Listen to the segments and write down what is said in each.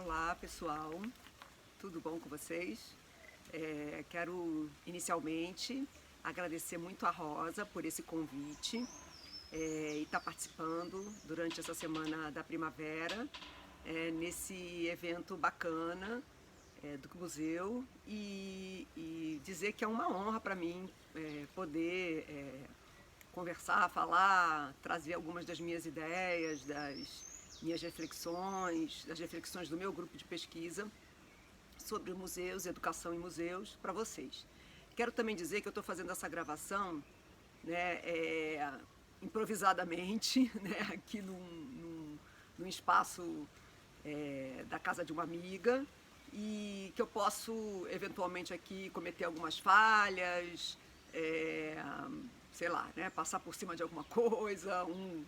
Olá pessoal, tudo bom com vocês? Quero inicialmente agradecer muito a Rosa por esse convite e estar participando durante essa semana da primavera nesse evento bacana do museu e dizer que é uma honra para mim poder conversar, falar, trazer algumas das minhas ideias, das minhas reflexões, das reflexões do meu grupo de pesquisa sobre museus, educação em museus, para vocês. Quero também dizer que eu estou fazendo essa gravação né, improvisadamente, né, aqui num espaço da casa de uma amiga, e que eu posso eventualmente aqui cometer algumas falhas, sei lá, né, passar por cima de alguma coisa, um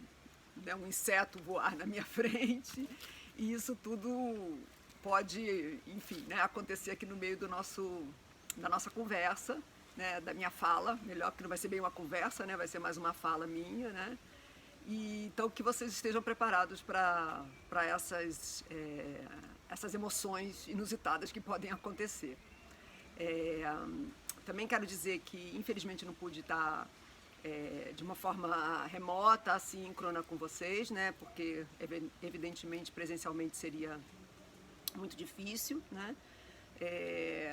inseto voar na minha frente, e isso tudo pode, enfim, né, acontecer aqui no meio da nossa conversa, né, da minha fala, melhor, porque não vai ser bem uma conversa, né, vai ser mais uma fala minha, né, e então que vocês estejam preparados para essas emoções inusitadas que podem acontecer. Também quero dizer que infelizmente não pude estar de uma forma remota, assíncrona com vocês, né? Porque evidentemente presencialmente seria muito difícil, né?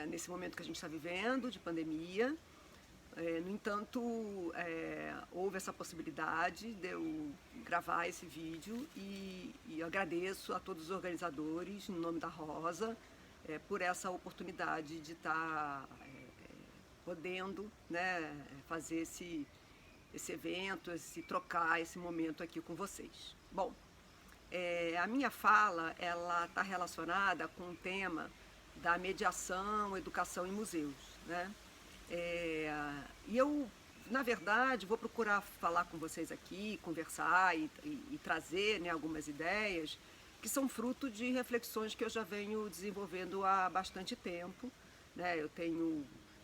Nesse momento que a gente está vivendo de pandemia. No entanto, houve essa possibilidade de eu gravar esse vídeo e agradeço a todos os organizadores, no nome da Rosa, por essa oportunidade de estar podendo, né, fazer esse evento, trocar esse momento aqui com vocês. Bom, a minha fala ela está relacionada com o tema da mediação, educação em museus, né? E eu, na verdade, vou procurar falar com vocês aqui, conversar e trazer, né, algumas ideias que são fruto de reflexões que eu já venho desenvolvendo há bastante tempo, né?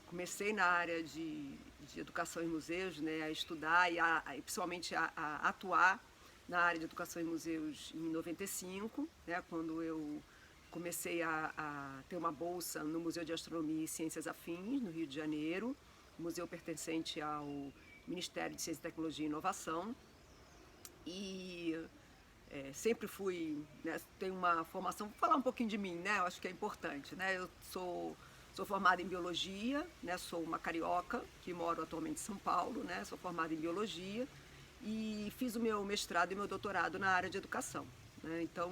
Comecei na área de educação em museus, né, a estudar e principalmente a atuar na área de educação em museus em 95, né, quando eu comecei a ter uma bolsa no Museu de Astronomia e Ciências Afins, no Rio de Janeiro, museu pertencente ao Ministério de Ciência, Tecnologia e Inovação. E sempre fui, né, tenho uma formação, vou falar um pouquinho de mim, né, eu acho que é importante, né, eu sou formada em biologia, né, sou uma carioca que moro atualmente em São Paulo, né, sou formada em biologia e fiz o meu mestrado e meu doutorado na área de educação, né, então,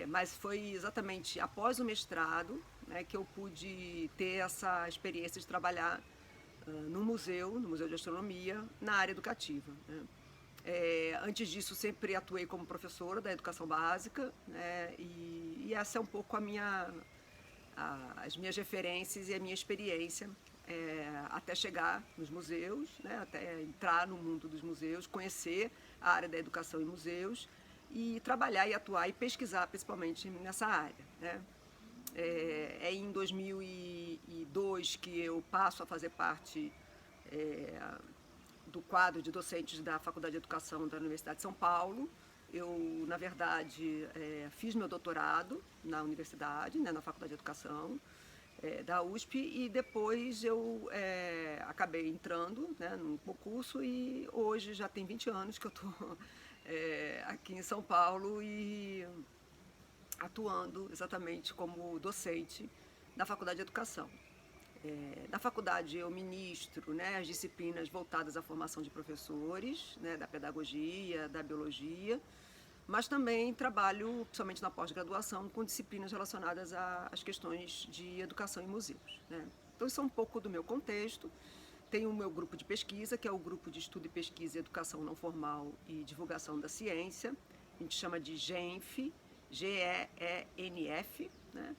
mas foi exatamente após o mestrado, né, que eu pude ter essa experiência de trabalhar no Museu de Astronomia, na área educativa, né. Antes disso, sempre atuei como professora da educação básica, né, e essa é um pouco as minhas referências e a minha experiência até chegar nos museus, né, até entrar no mundo dos museus, conhecer a área da educação em museus e trabalhar e atuar e pesquisar principalmente nessa área, né. Em 2002 que eu passo a fazer parte do quadro de docentes da Faculdade de Educação da Universidade de São Paulo. Eu, na verdade, fiz meu doutorado na universidade, né, na Faculdade de Educação da USP, e depois eu acabei entrando, né, num concurso, e hoje já tem 20 anos que eu estou aqui em São Paulo e atuando exatamente como docente na Faculdade de Educação. Na faculdade eu ministro, né, as disciplinas voltadas à formação de professores, né, da pedagogia, da biologia, mas também trabalho, principalmente na pós-graduação, com disciplinas relacionadas às questões de educação em museus, né. Então isso é um pouco do meu contexto. Tenho o meu grupo de pesquisa, que é o Grupo de Estudo e Pesquisa em Educação Não Formal e Divulgação da Ciência. A gente chama de GENF, GEENF, né.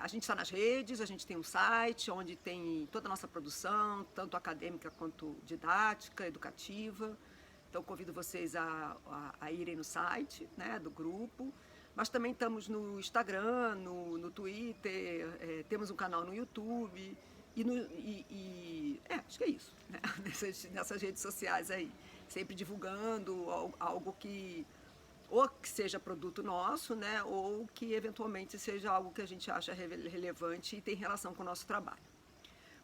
A gente está nas redes, a gente tem um site onde tem toda a nossa produção, tanto acadêmica quanto didática, educativa. Então convido vocês a irem no site, né, do grupo. Mas também estamos no Instagram, no Twitter, temos um canal no YouTube acho que é isso, né? Nessas redes sociais aí, sempre divulgando algo que ou que seja produto nosso, né, ou que eventualmente seja algo que a gente acha relevante e tem relação com o nosso trabalho.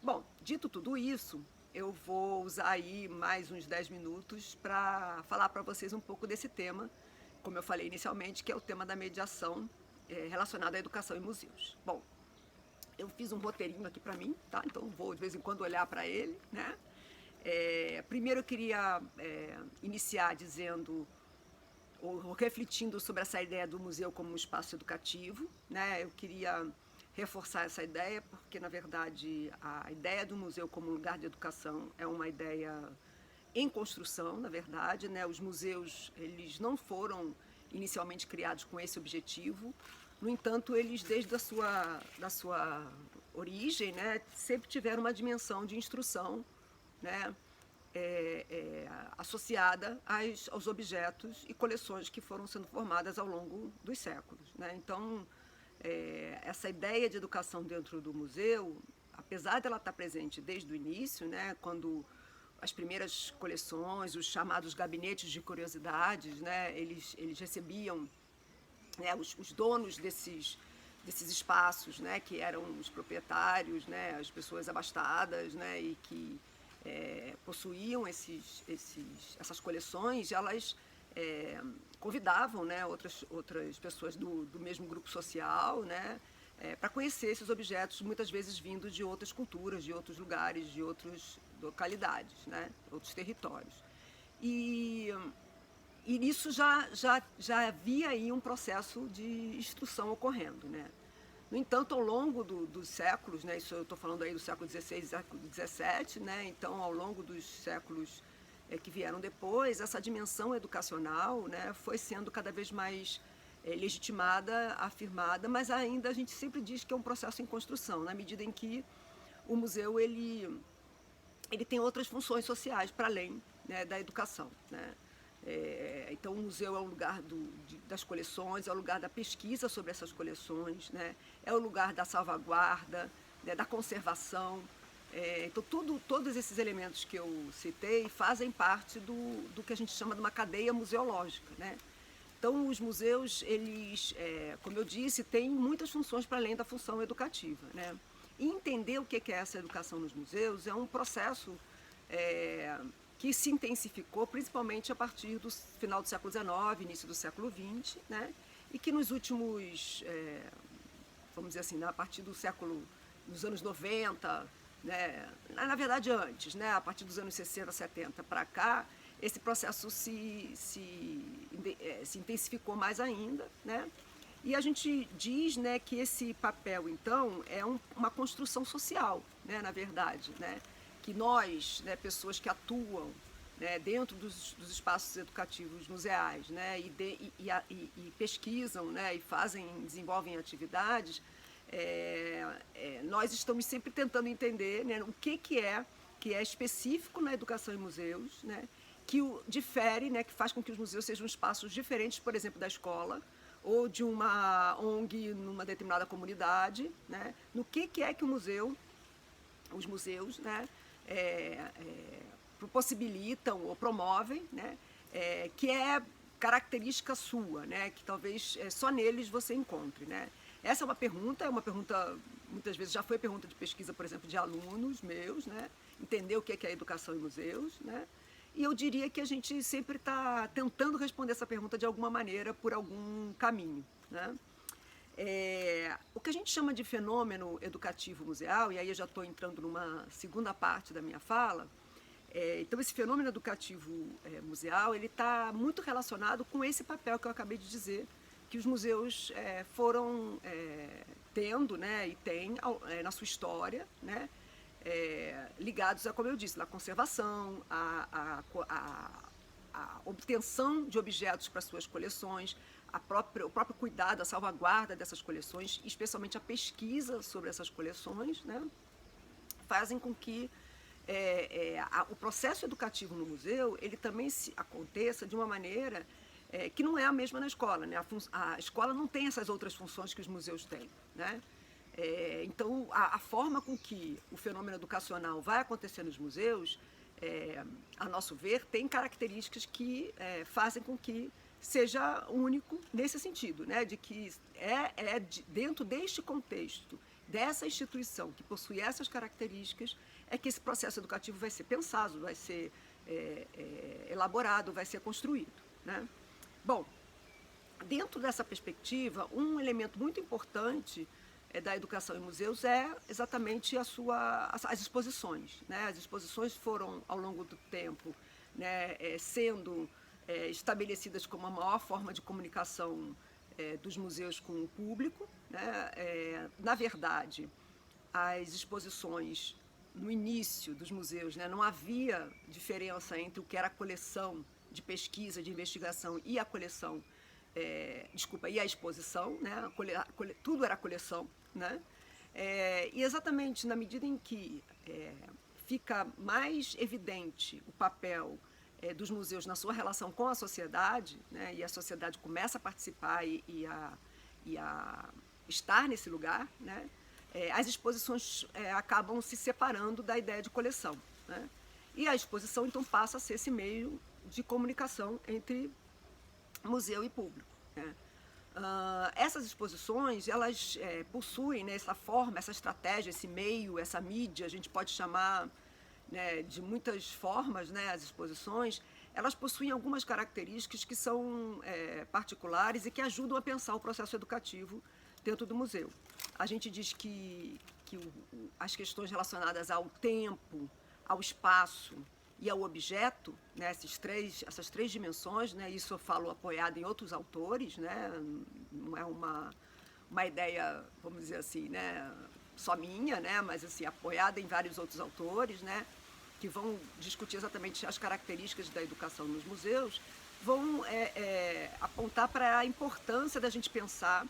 Bom, dito tudo isso, eu vou usar aí mais uns 10 minutos para falar para vocês um pouco desse tema, como eu falei inicialmente, que é o tema da mediação relacionada à educação em museus. Bom, eu fiz um roteirinho aqui para mim, tá? Então vou de vez em quando olhar para ele, né? Primeiro eu queria iniciar dizendo ou refletindo sobre essa ideia do museu como um espaço educativo, né? Eu queria reforçar essa ideia porque, na verdade, a ideia do museu como lugar de educação é uma ideia em construção, na verdade, né? Os museus, eles não foram inicialmente criados com esse objetivo. No entanto, eles, desde da sua origem, né, sempre tiveram uma dimensão de instrução, né, associada aos objetos e coleções que foram sendo formadas ao longo dos séculos, né? Então, essa ideia de educação dentro do museu, apesar dela estar presente desde o início, né, quando as primeiras coleções, os chamados gabinetes de curiosidades, né, eles recebiam, né, os donos desses espaços, né, que eram os proprietários, né, as pessoas abastadas, né, e que possuíam essas coleções, elas convidavam, né, outras pessoas do mesmo grupo social, né, para conhecer esses objetos, muitas vezes vindos de outras culturas, de outros lugares, de outras localidades, né, outros territórios. E nisso já havia aí um processo de instrução ocorrendo, né? No entanto, ao longo dos séculos, né, isso eu estou falando aí do século XVI e século XVII, né, então ao longo dos séculos que vieram depois, essa dimensão educacional, né, foi sendo cada vez mais legitimada, afirmada, mas ainda a gente sempre diz que é um processo em construção, na medida em que o museu ele tem outras funções sociais para além, né, da educação, né? Então, o museu é o lugar das coleções, é o lugar da pesquisa sobre essas coleções, né? É o lugar da salvaguarda, né, da conservação. Então, todos esses elementos que eu citei fazem parte do que a gente chama de uma cadeia museológica, né? Então, os museus, eles, como eu disse, têm muitas funções para além da função educativa, né? E entender o que é essa educação nos museus é um processo que se intensificou principalmente a partir do final do século XIX, início do século XX, né? E que nos últimos, vamos dizer assim, a partir dos anos 90, né? Na verdade antes, né? A partir dos anos 60, 70 para cá, esse processo se intensificou mais ainda, né? E a gente diz, né, que esse papel, então, é uma construção social, né, na verdade, né? Que nós, né, pessoas que atuam, né, dentro dos espaços educativos museais, né, e pesquisam, né, e desenvolvem atividades, nós estamos sempre tentando entender, né, o que é específico na educação em museus, né, que difere, né, que faz com que os museus sejam espaços diferentes, por exemplo, da escola, ou de uma ONG numa determinada comunidade, né, no que é que os museus, né, possibilitam ou promovem, né, que é característica sua, né, que talvez só neles você encontre, né. Essa é uma pergunta muitas vezes já foi pergunta de pesquisa, por exemplo, de alunos meus, né, entender o que é a educação em museus, né, e eu diria que a gente sempre está tentando responder essa pergunta de alguma maneira, por algum caminho, né. O que a gente chama de fenômeno educativo museal, e aí eu já estou entrando numa segunda parte da minha fala, então esse fenômeno educativo museal, ele está muito relacionado com esse papel que eu acabei de dizer, que os museus foram tendo, né, e têm na sua história, né, ligados a, como eu disse, a conservação, a obtenção de objetos para suas coleções, o próprio cuidado, a salvaguarda dessas coleções, especialmente a pesquisa sobre essas coleções, né, fazem com que o processo educativo no museu ele também aconteça de uma maneira que não é a mesma na escola, né? A escola não tem essas outras funções que os museus têm, né? Então, a forma com que o fenômeno educacional vai acontecer nos museus, a nosso ver, tem características que fazem com que seja único nesse sentido, né, de que dentro deste contexto, dessa instituição que possui essas características, é que esse processo educativo vai ser pensado, vai ser elaborado, vai ser construído, né? Bom, dentro dessa perspectiva, um elemento muito importante da educação em museus é exatamente as exposições, né? As exposições foram, ao longo do tempo, né, sendo estabelecidas como a maior forma de comunicação dos museus com o público, né? Na verdade, as exposições no início dos museus, né, não havia diferença entre o que era a coleção de pesquisa, de investigação e a coleção, e a exposição, né? Tudo era coleção, né? E exatamente na medida em que fica mais evidente o papel dos museus na sua relação com a sociedade, né? E a sociedade começa a participar e a estar nesse lugar, né? As exposições acabam se separando da ideia de coleção, né? E a exposição então passa a ser esse meio de comunicação entre museu e público, né? Essas exposições, elas possuem, né, essa forma, essa estratégia, esse meio, essa mídia, a gente pode chamar, né, de muitas formas, né, as exposições, elas possuem algumas características que são particulares e que ajudam a pensar o processo educativo dentro do museu. A gente diz que as questões relacionadas ao tempo, ao espaço e ao objeto, né, essas três dimensões, né, isso eu falo apoiado em outros autores, né, não é uma ideia, vamos dizer assim, né, só minha, né, mas assim, apoiada em vários outros autores, né, que vão discutir exatamente as características da educação nos museus, vão apontar para a importância da gente pensar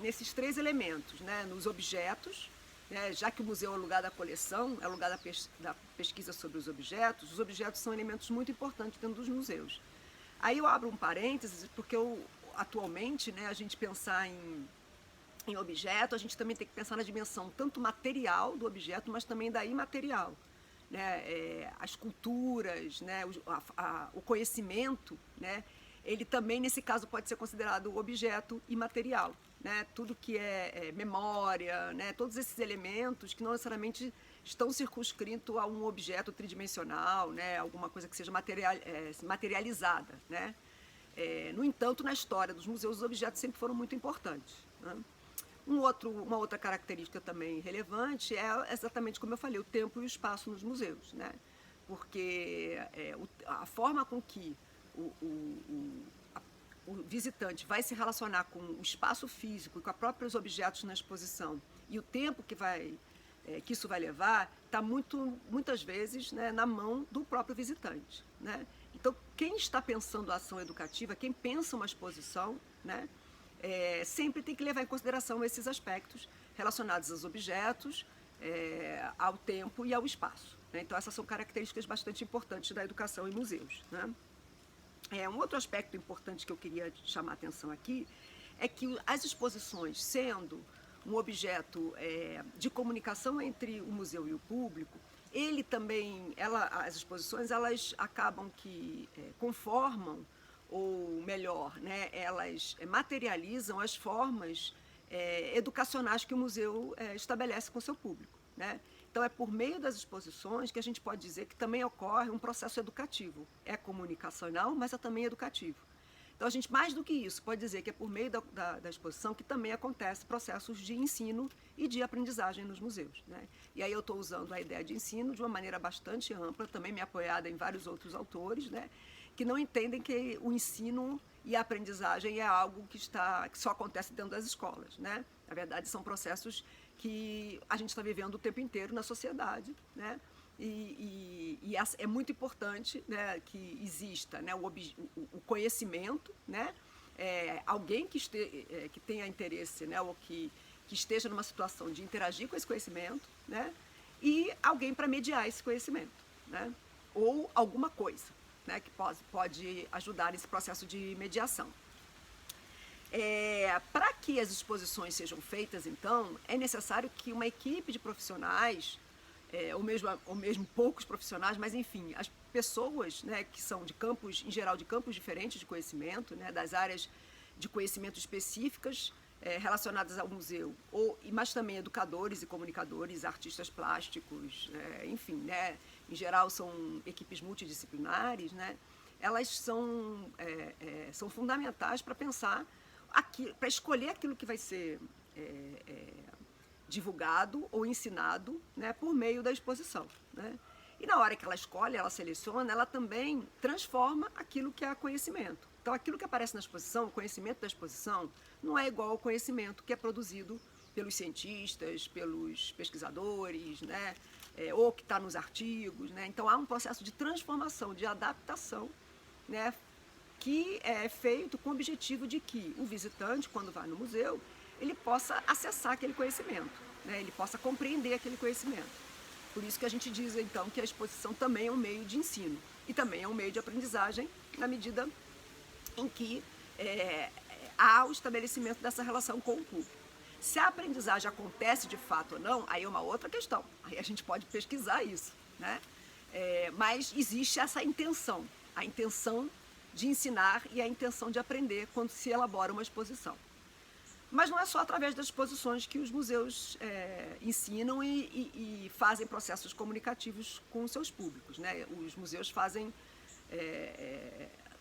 nesses três elementos, né, nos objetos, já que o museu é o lugar da coleção, é o lugar da pesquisa sobre os objetos são elementos muito importantes dentro dos museus. Aí eu abro um parênteses, porque atualmente, né, a gente pensar em objeto, a gente também tem que pensar na dimensão tanto material do objeto, mas também da imaterial, né? As culturas, né, o conhecimento, né, ele também, nesse caso, pode ser considerado objeto imaterial, né? Tudo que é memória, né? Todos esses elementos que não necessariamente estão circunscritos a um objeto tridimensional, né? Alguma coisa que seja materializada, né? No entanto, na história dos museus, os objetos sempre foram muito importantes, né? Uma outra característica também relevante é exatamente como eu falei, o tempo e o espaço nos museus, né? Porque a forma com que o visitante vai se relacionar com o espaço físico e com os próprios objetos na exposição e o tempo que isso vai levar está muitas vezes, né, na mão do próprio visitante, né? Então, quem está pensando a ação educativa, quem pensa uma exposição, né, sempre tem que levar em consideração esses aspectos relacionados aos objetos, ao tempo e ao espaço, né? Então, essas são características bastante importantes da educação em museus, né? Um outro aspecto importante que eu queria chamar a atenção aqui é que as exposições, sendo um objeto de comunicação entre o museu e o público, as exposições, elas acabam que conformam, ou melhor, né, elas materializam as formas educacionais que o museu estabelece com o seu público, né? Então, é por meio das exposições que a gente pode dizer que também ocorre um processo educativo. É comunicacional, mas é também educativo. Então, a gente, mais do que isso, pode dizer que é por meio da exposição que também acontece processos de ensino e de aprendizagem nos museus, né? E aí eu estou usando a ideia de ensino de uma maneira bastante ampla, também me apoiada em vários outros autores, né, que não entendem que o ensino e a aprendizagem é algo que só acontece dentro das escolas, né? Na verdade, são processos que a gente está vivendo o tempo inteiro na sociedade, né? E é muito importante, né, que exista, né, o conhecimento, né? Alguém que tenha interesse, né, ou que esteja numa situação de interagir com esse conhecimento, né? E alguém para mediar esse conhecimento, né? Ou alguma coisa, né, que pode ajudar nesse processo de mediação. Para que as exposições sejam feitas, então, é necessário que uma equipe de profissionais, ou mesmo poucos profissionais, mas enfim, pessoas, né, que são de campos, em geral, de campos diferentes de conhecimento, né, das áreas de conhecimento específicas relacionadas ao museu, mas também educadores e comunicadores, artistas plásticos, enfim, né, em geral são equipes multidisciplinares, né, elas são fundamentais para pensar, para escolher aquilo que vai ser divulgado ou ensinado, né, por meio da exposição, né? E na hora que ela escolhe, ela seleciona, ela também transforma aquilo que é conhecimento. Então, aquilo que aparece na exposição, o conhecimento da exposição, não é igual ao conhecimento que é produzido pelos cientistas, pelos pesquisadores, né? Ou que está nos artigos, né? Então, há um processo de transformação, de adaptação, né? Que é feito com o objetivo de que o visitante, quando vai no museu, ele possa acessar aquele conhecimento, né? Ele possa compreender aquele conhecimento. Por isso que a gente diz, então, que a exposição também é um meio de ensino e também é um meio de aprendizagem na medida em que há o estabelecimento dessa relação com o público. Se a aprendizagem acontece de fato ou não, aí é uma outra questão. Aí a gente pode pesquisar isso, né? Mas existe essa intenção, a intenção de ensinar e a intenção de aprender quando se elabora uma exposição. Mas não é só através das exposições que os museus ensinam e fazem processos comunicativos com seus públicos, né? Os museus fazem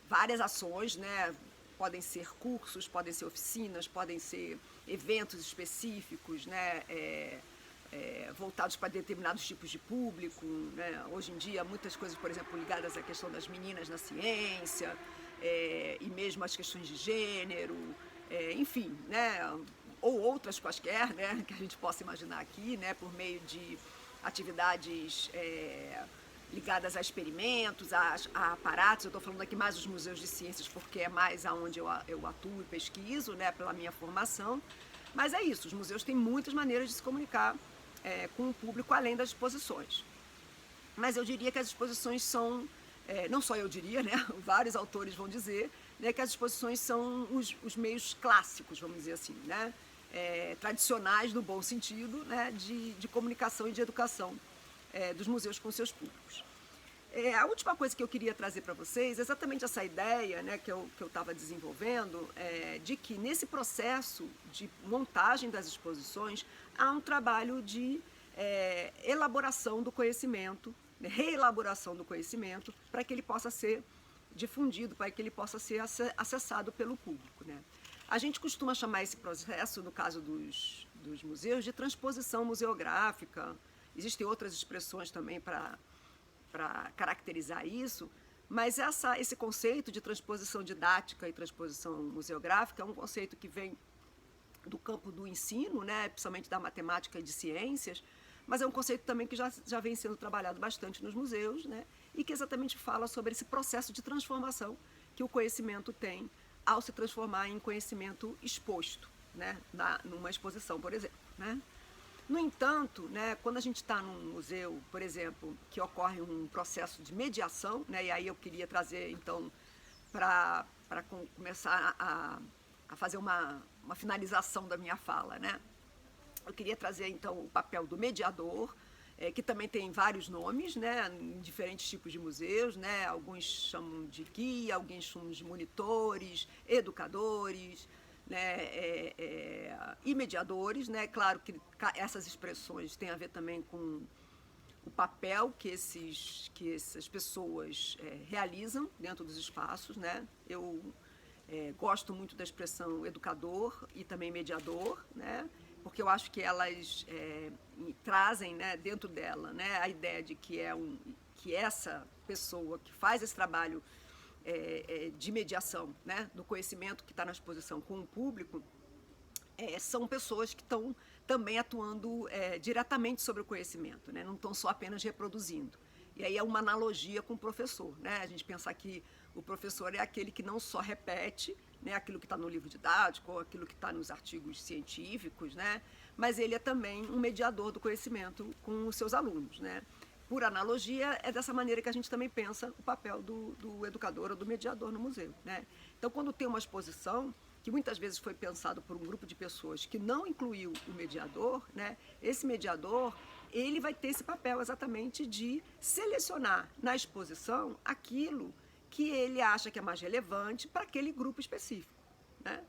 várias ações, né? Podem ser cursos, podem ser oficinas, podem ser eventos específicos, né? Voltados para determinados tipos de público, né? Hoje em dia, muitas coisas, por exemplo, ligadas à questão das meninas na ciência, e mesmo às questões de gênero, enfim, né? Ou outras quaisquer, né? Que a gente possa imaginar aqui, né? Por meio de atividades ligadas a experimentos, a aparatos. Eu estou falando aqui mais dos museus de ciências, porque é mais aonde eu atuo e pesquiso, né? Pela minha formação. Mas é isso, os museus têm muitas maneiras de se comunicar com o público, além das exposições. Mas eu diria que as exposições são, não só eu diria, né? Vários autores vão dizer, né, que as exposições são os meios clássicos, vamos dizer assim, né? Tradicionais no bom sentido, né? De comunicação e de educação dos museus com seus públicos. A última coisa que eu queria trazer para vocês é exatamente essa ideia, né, que eu estava desenvolvendo, de que nesse processo de montagem das exposições há um trabalho de elaboração do conhecimento, né, reelaboração do conhecimento, para que ele possa ser difundido, para que ele possa ser acessado pelo público, né? A gente costuma chamar esse processo, no caso dos museus, de transposição museográfica. Existem outras expressões também para caracterizar isso, mas esse conceito de transposição didática e transposição museográfica é um conceito que vem do campo do ensino, né, principalmente da matemática e de ciências, mas é um conceito também que já vem sendo trabalhado bastante nos museus, né, e que exatamente fala sobre esse processo de transformação que o conhecimento tem ao se transformar em conhecimento exposto, né, numa exposição, por exemplo, né? No entanto, né, quando a gente está num museu, por exemplo, que ocorre um processo de mediação, né, e aí eu queria trazer, então, para começar a fazer uma finalização da minha fala, né? Eu queria trazer, então, o papel do mediador, que também tem vários nomes, né, em diferentes tipos de museus, né? Alguns chamam de guia, alguns chamam de monitores, educadores, né, e mediadores, né? Claro que essas expressões têm a ver também com o papel que essas pessoas realizam dentro dos espaços, né? Eu gosto muito da expressão educador e também mediador, né? Porque eu acho que elas trazem, né, dentro dela, né, a ideia de que essa pessoa que faz esse trabalho de mediação, né, do conhecimento que está na exposição com o público, são pessoas que estão também atuando diretamente sobre o conhecimento, né, não estão só apenas reproduzindo. E aí é uma analogia com o professor, né, a gente pensar que o professor é aquele que não só repete, né, aquilo que está no livro didático ou aquilo que está nos artigos científicos, né, mas ele é também um mediador do conhecimento com os seus alunos, né. Por analogia, é dessa maneira que a gente também pensa o papel do educador ou do mediador no museu, né? Então, quando tem uma exposição, que muitas vezes foi pensado por um grupo de pessoas que não incluiu o mediador, né? Esse mediador, ele vai ter esse papel exatamente de selecionar na exposição aquilo que ele acha que é mais relevante para aquele grupo específico, né?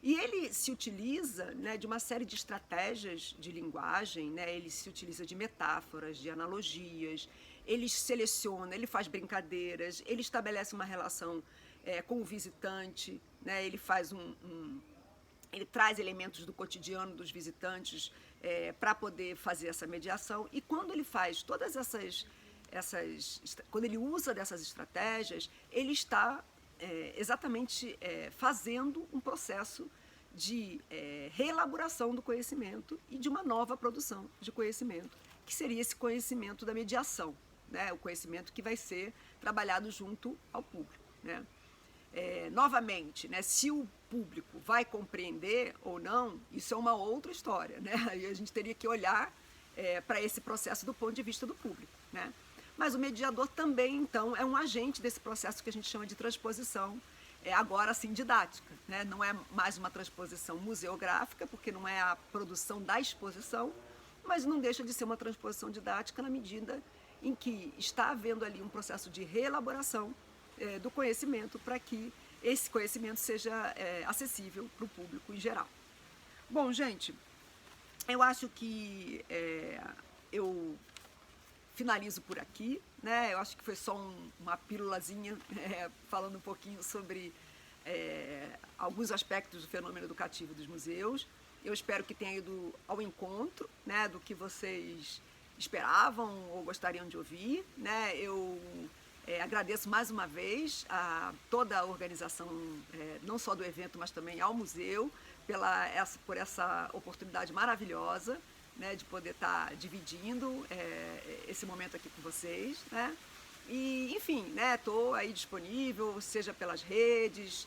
E ele se utiliza, né, de uma série de estratégias de linguagem, né? Ele se utiliza de metáforas, de analogias, ele seleciona, ele faz brincadeiras, ele estabelece uma relação com o visitante, né? Ele faz ele traz elementos do cotidiano dos visitantes para poder fazer essa mediação. E quando ele faz todas quando ele usa dessas estratégias, ele está exatamente fazendo um processo de reelaboração do conhecimento e de uma nova produção de conhecimento, que seria esse conhecimento da mediação, né? O conhecimento que vai ser trabalhado junto ao público, né? Novamente, né, se o público vai compreender ou não, isso é uma outra história, né? Aí a gente teria que olhar para esse processo do ponto de vista do público, né? Mas o mediador também, então, é um agente desse processo que a gente chama de transposição, agora sim didática, né? Não é mais uma transposição museográfica, porque não é a produção da exposição, mas não deixa de ser uma transposição didática na medida em que está havendo ali um processo de reelaboração do conhecimento para que esse conhecimento seja acessível para o público em geral. Bom, gente, eu acho que eu finalizo por aqui, né? Eu acho que foi só uma pílulazinha falando um pouquinho sobre alguns aspectos do fenômeno educativo dos museus. Eu espero que tenha ido ao encontro, né, do que vocês esperavam ou gostariam de ouvir, né? Eu agradeço mais uma vez a toda a organização, não só do evento, mas também ao museu, por essa oportunidade maravilhosa, né, de poder estar dividindo esse momento aqui com vocês, né? E, enfim, né, estou aí disponível, seja pelas redes,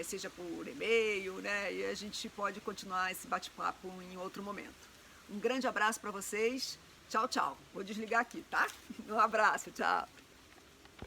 seja por e-mail, né? E a gente pode continuar esse bate-papo em outro momento. Um grande abraço para vocês. Tchau, tchau. Vou desligar aqui, tá? Um abraço, tchau.